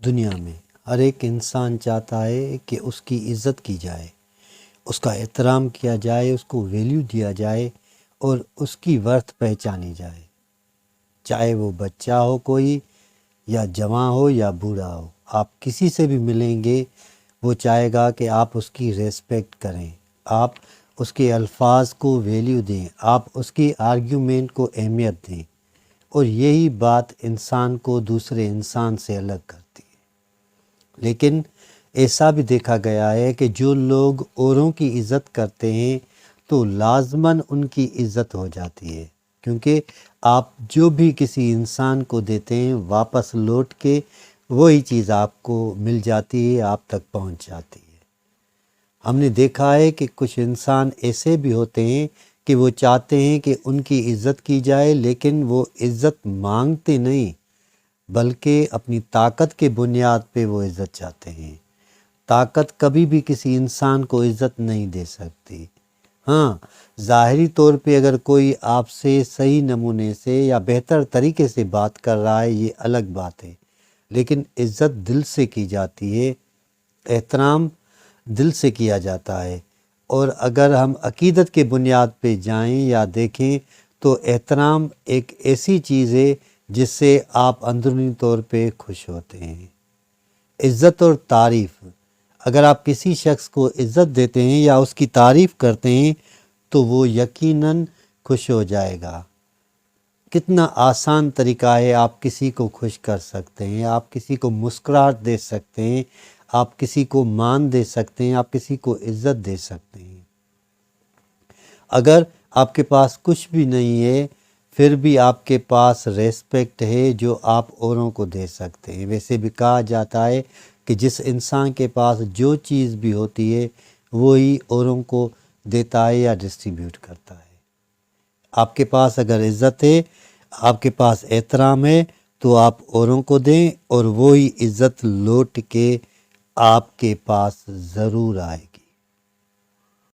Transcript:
دنیا میں ہر ایک انسان چاہتا ہے کہ اس کی عزت کی جائے، اس کا احترام کیا جائے، اس کو ویلیو دیا جائے اور اس کی ورتھ پہچانی جائے، چاہے وہ بچہ ہو کوئی یا جوان ہو یا بوڑھا ہو۔ آپ کسی سے بھی ملیں گے وہ چاہے گا کہ آپ اس کی ریسپیکٹ کریں، آپ اس کے الفاظ کو ویلیو دیں، آپ اس کی آرگیومنٹ کو اہمیت دیں، اور یہی بات انسان کو دوسرے انسان سے الگ کرتی ہے۔ لیکن ایسا بھی دیکھا گیا ہے کہ جو لوگ اوروں کی عزت کرتے ہیں تو لازماً ان کی عزت ہو جاتی ہے، کیونکہ آپ جو بھی کسی انسان کو دیتے ہیں واپس لوٹ کے وہی چیز آپ کو مل جاتی ہے، آپ تک پہنچ جاتی ہے۔ ہم نے دیکھا ہے کہ کچھ انسان ایسے بھی ہوتے ہیں کہ وہ چاہتے ہیں کہ ان کی عزت کی جائے، لیکن وہ عزت مانگتے نہیں بلکہ اپنی طاقت کے بنیاد پہ وہ عزت چاہتے ہیں۔ طاقت کبھی بھی کسی انسان کو عزت نہیں دے سکتی۔ ہاں، ظاہری طور پہ اگر کوئی آپ سے صحیح نمونے سے یا بہتر طریقے سے بات کر رہا ہے یہ الگ بات ہے، لیکن عزت دل سے کی جاتی ہے، احترام دل سے کیا جاتا ہے۔ اور اگر ہم عقیدت کے بنیاد پہ جائیں یا دیکھیں تو احترام ایک ایسی چیز ہے جس سے آپ اندرونی طور پہ خوش ہوتے ہیں۔ عزت اور تعریف، اگر آپ کسی شخص کو عزت دیتے ہیں یا اس کی تعریف کرتے ہیں تو وہ یقیناً خوش ہو جائے گا۔ کتنا آسان طریقہ ہے، آپ کسی کو خوش کر سکتے ہیں، آپ کسی کو مسکراہٹ دے سکتے ہیں، آپ کسی کو مان دے سکتے ہیں، آپ کسی کو عزت دے سکتے ہیں۔ اگر آپ کے پاس کچھ بھی نہیں ہے پھر بھی آپ کے پاس ریسپیکٹ ہے جو آپ اوروں کو دے سکتے ہیں۔ ویسے بھی کہا جاتا ہے کہ جس انسان کے پاس جو چیز بھی ہوتی ہے وہی اوروں کو دیتا ہے یا ڈسٹریبیوٹ کرتا ہے۔ آپ کے پاس اگر عزت ہے، آپ کے پاس احترام ہے تو آپ اوروں کو دیں اور وہی عزت لوٹ کے آپ کے پاس ضرور آئے گی۔